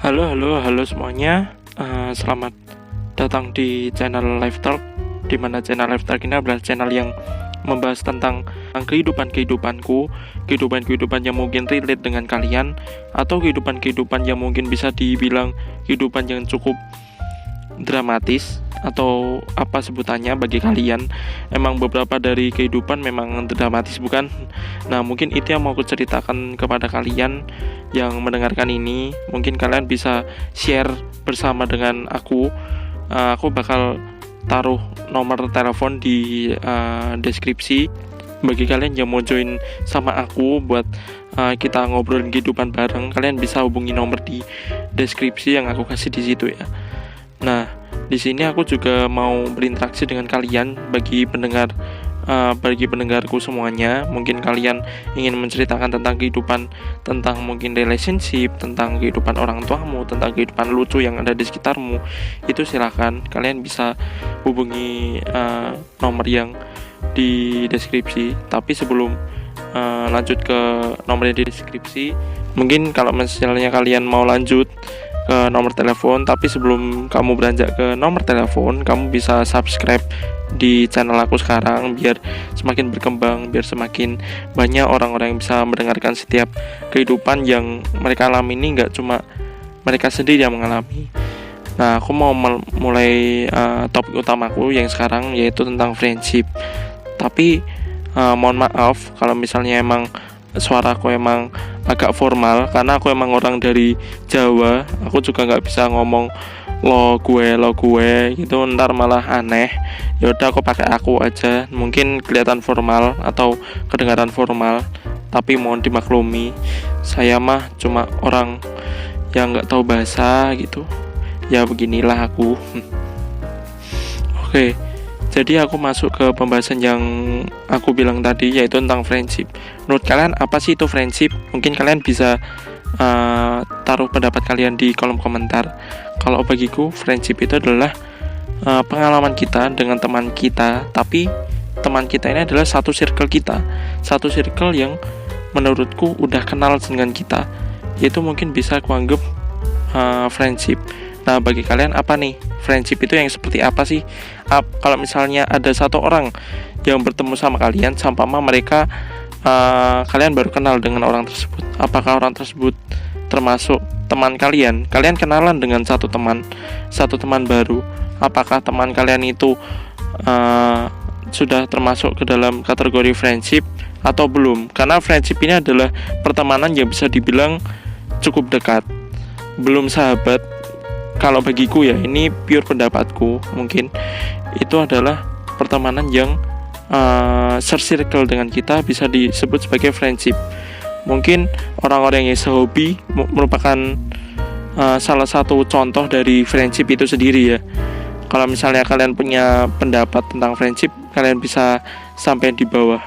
Halo, halo, halo semuanya. Selamat datang di channel Life Talk. Di mana channel Life Talk ini adalah channel yang membahas tentang kehidupanku, kehidupan yang mungkin relate dengan kalian, atau kehidupan yang mungkin bisa dibilang kehidupan yang cukup dramatis atau apa sebutannya bagi kalian. Emang beberapa dari kehidupan memang dramatis, bukan? Nah, mungkin itu yang mau aku ceritakan kepada kalian yang mendengarkan ini. Mungkin kalian bisa share bersama dengan aku. Aku bakal taruh nomor telepon di deskripsi bagi kalian yang mau join sama aku buat kita ngobrolin kehidupan bareng. Kalian bisa hubungi nomor di deskripsi yang aku kasih di situ ya. Nah, di sini aku juga mau berinteraksi dengan kalian bagi pendengarku semuanya. Mungkin kalian ingin menceritakan tentang kehidupan, tentang mungkin relationship, tentang kehidupan orang tuamu, tentang kehidupan lucu yang ada di sekitarmu. Itu silakan, kalian bisa hubungi nomor yang di deskripsi. Tapi sebelum lanjut ke nomor yang di deskripsi, mungkin kalau misalnya kalian mau lanjut ke nomor telepon, tapi sebelum kamu beranjak ke nomor telepon, kamu bisa subscribe di channel aku sekarang biar semakin berkembang, biar semakin banyak orang-orang yang bisa mendengarkan setiap kehidupan yang mereka alami. Ini nggak cuma mereka sendiri yang mengalami. Nah, aku mau mulai topik utamaku yang sekarang, yaitu tentang friendship. Tapi mohon maaf kalau misalnya emang suaraku emang agak formal, karena aku emang orang dari Jawa. Aku juga nggak bisa ngomong lo gue gitu, ntar malah aneh. Yaudah, aku pakai aku aja, mungkin kelihatan formal atau kedengaran formal, tapi mohon dimaklumi, saya mah cuma orang yang nggak tahu bahasa gitu ya, beginilah aku. Oke, jadi aku masuk ke pembahasan yang aku bilang tadi, yaitu tentang friendship. Menurut kalian apa sih itu friendship? Mungkin kalian bisa taruh pendapat kalian di kolom komentar. Kalau bagiku, friendship itu adalah pengalaman kita dengan teman kita, tapi teman kita ini adalah satu circle kita, satu circle yang menurutku udah kenal dengan kita. Itu mungkin bisa aku anggap friendship. Nah, bagi kalian apa nih? Friendship itu yang seperti apa sih? Kalau misalnya ada satu orang yang bertemu sama kalian, sampama mereka kalian baru kenal dengan orang tersebut, apakah orang tersebut termasuk teman kalian? Kalian kenalan dengan satu teman baru, apakah teman kalian itu sudah termasuk ke dalam kategori friendship atau belum? Karena friendship ini adalah pertemanan yang bisa dibilang cukup dekat, belum sahabat. Kalau bagiku ya, ini pure pendapatku, mungkin itu adalah pertemanan yang circle dengan kita bisa disebut sebagai friendship. Mungkin orang-orang yang sehobi merupakan salah satu contoh dari friendship itu sendiri ya. Kalau misalnya kalian punya pendapat tentang friendship, kalian bisa sampai di bawah.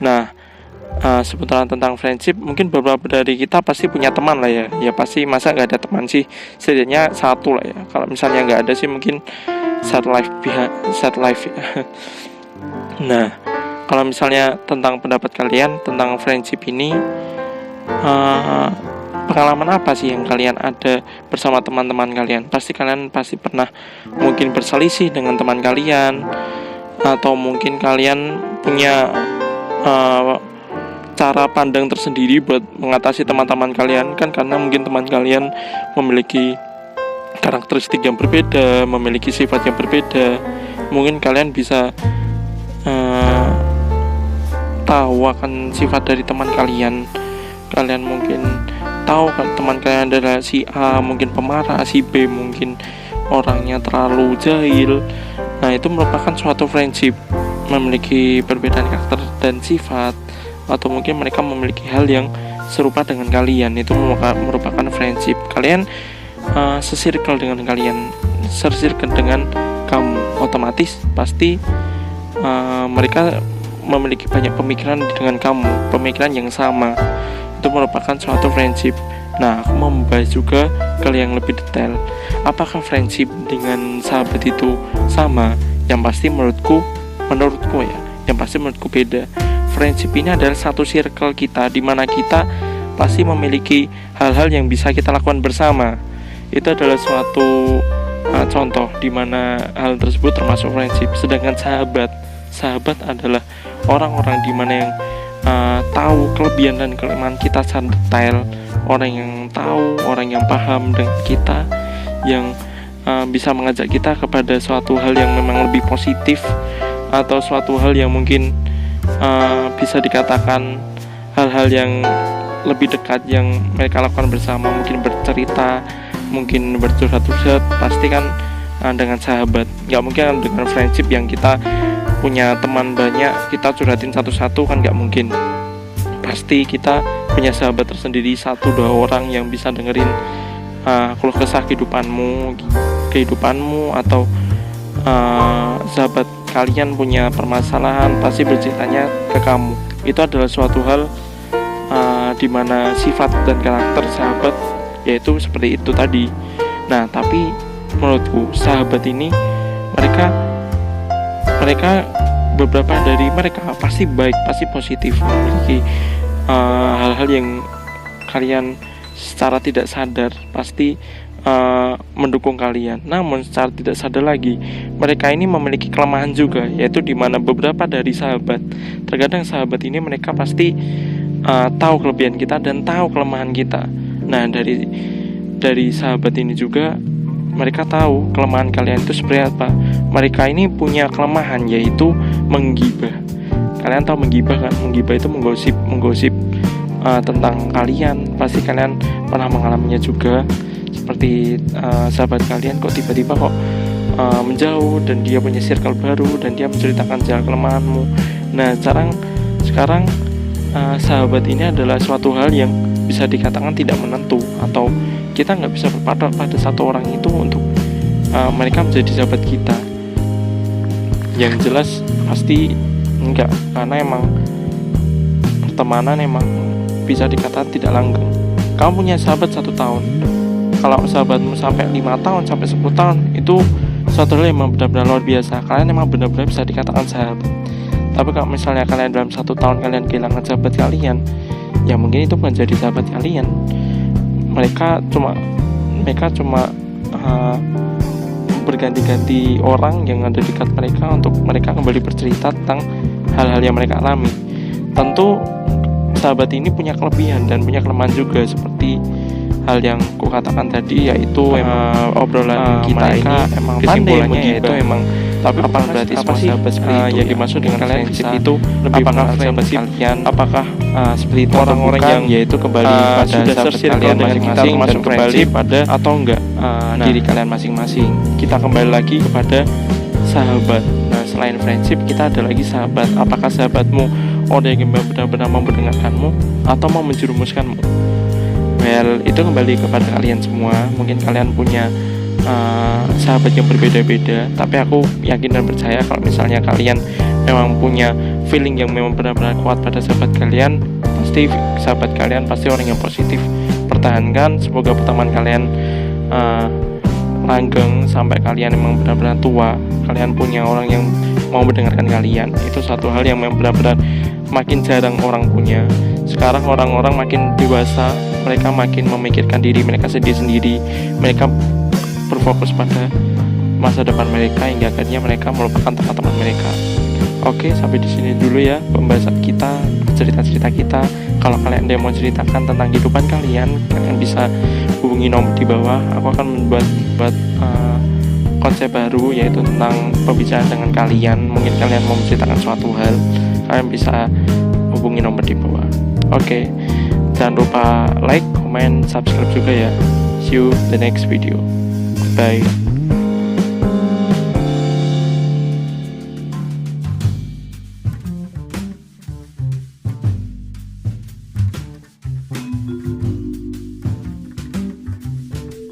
Nah, seputaran tentang friendship, mungkin beberapa dari kita pasti punya teman lah ya. Ya pasti, masa nggak ada teman sih? Setidaknya satu lah ya. Kalau misalnya nggak ada sih mungkin sad life ya. Nah, kalau misalnya tentang pendapat kalian tentang friendship ini, pengalaman apa sih yang kalian ada bersama teman-teman kalian? Kalian pasti pernah mungkin berselisih dengan teman kalian, atau mungkin kalian punya cara pandang tersendiri buat mengatasi teman-teman kalian kan, karena mungkin teman kalian memiliki karakteristik yang berbeda, memiliki sifat yang berbeda. Mungkin kalian bisa tahu akan sifat dari teman kalian. Kalian mungkin tahu kan teman kalian adalah si A mungkin pemarah, si B mungkin orangnya terlalu jahil. Nah, itu merupakan suatu friendship, memiliki perbedaan karakter dan sifat, atau mungkin mereka memiliki hal yang serupa dengan kalian. Itu merupakan friendship. Kalian sesirkel dengan kalian, sesirkel dengan kamu, otomatis pasti mereka memiliki banyak pemikiran dengan kamu, pemikiran yang sama. Itu merupakan suatu friendship. Nah, aku mau membahas juga ke yang lebih detail. Apakah friendship dengan sahabat itu sama? Yang pasti menurutku ya, yang pasti menurutku beda. Friendship ini adalah satu circle kita, di mana kita pasti memiliki hal-hal yang bisa kita lakukan bersama. itu adalah suatu contoh di mana hal tersebut termasuk friendship. Sedangkan sahabat adalah orang-orang di mana yang tahu kelebihan dan kelemahan kita secara detail, orang yang tahu, orang yang paham dengan kita, yang bisa mengajak kita kepada suatu hal yang memang lebih positif, atau suatu hal yang mungkin bisa dikatakan hal-hal yang lebih dekat yang mereka lakukan bersama, mungkin bercerita, mungkin bercurhat-curhat, pasti kan dengan sahabat. Nggak mungkin dengan friendship yang kita punya teman banyak, kita curhatin satu-satu, kan nggak mungkin. Pasti kita punya sahabat tersendiri, 1-2 orang yang bisa dengerin keluh kesah kehidupanmu, atau sahabat kalian punya permasalahan, pasti berceritanya ke kamu. Itu adalah suatu hal dimana sifat dan karakter sahabat yaitu seperti itu tadi. Nah, tapi menurutku sahabat ini mereka beberapa dari mereka pasti baik, pasti positif, memiliki hal-hal yang kalian secara tidak sadar pasti mendukung kalian. Namun secara tidak sadar lagi mereka ini memiliki kelemahan juga, yaitu dimana beberapa dari sahabat, terkadang sahabat ini mereka pasti tahu kelebihan kita dan tahu kelemahan kita. Nah, dari sahabat ini juga mereka tahu kelemahan kalian itu seperti apa. Mereka ini punya kelemahan, yaitu menggibah. Kalian tahu menggibah kan? Menggibah itu menggosip tentang kalian. Pasti kalian pernah mengalaminya juga. Seperti sahabat kalian kok tiba-tiba kok menjauh, dan dia punya circle baru, dan dia menceritakan jalan kelemahanmu. Nah, sekarang sahabat ini adalah suatu hal yang bisa dikatakan tidak menentu, atau kita nggak bisa berpatok pada satu orang itu untuk mereka menjadi sahabat kita. Yang jelas pasti enggak, karena emang pertemanan emang bisa dikatakan tidak langgeng. Kamu punya sahabat 1 tahun, kalau sahabatmu sampai 5 tahun, sampai 10 tahun, itu suatu hal yang memang benar-benar luar biasa. Kalian emang benar-benar bisa dikatakan sahabat. Tapi kalau misalnya kalian dalam 1 tahun kalian kehilangan sahabat kalian, ya mungkin itu bukan jadi sahabat kalian. Mereka cuma berganti-ganti orang yang ada dekat mereka untuk mereka kembali bercerita tentang hal-hal yang mereka alami. Tentu sahabat ini punya kelebihan dan punya kelemahan juga, seperti hal yang kukatakan tadi, yaitu obrolan kita ini emang kesimpulannya yaitu emang. Tapi apakah berarti semua sahabat seperti itu yang dimaksud dengan friendship itu lebih apakah sahabat kalian, apakah seperti itu orang-orang yang yaitu kembali pada sahabat kalian masing-masing dan kembali pada atau enggak diri kalian masing-masing. Kita kembali lagi kepada sahabat. Nah, selain friendship kita ada lagi sahabat. Apakah sahabatmu orang yang benar-benar mau mendengarkanmu atau mau menjerumuskanmu? Well, itu kembali kepada kalian semua. Mungkin kalian punya sahabat yang berbeda-beda, tapi aku yakin dan percaya kalau misalnya kalian memang punya feeling yang memang benar-benar kuat pada sahabat kalian, pasti sahabat kalian pasti orang yang positif. Pertahankan, semoga pertemanan kalian langgeng sampai kalian memang benar-benar tua. Kalian punya orang yang mau mendengarkan kalian. Itu satu hal yang memang benar-benar makin jarang orang punya. Sekarang orang-orang makin dewasa, mereka makin memikirkan diri mereka sendiri. Mereka berfokus pada masa depan mereka, hingga akhirnya mereka melupakan teman-teman mereka. Oke, sampai di sini dulu ya pembahasan kita, cerita-cerita kita. Kalau kalian ada yang mau ceritakan tentang kehidupan kalian bisa hubungi nomor di bawah. Aku akan membuat konsep baru, yaitu tentang pembicaraan dengan kalian. Mungkin kalian mau menceritakan suatu hal, kalian bisa hubungi nomor di bawah. Oke, jangan lupa like, comment, subscribe juga ya. See you the next video. Bye.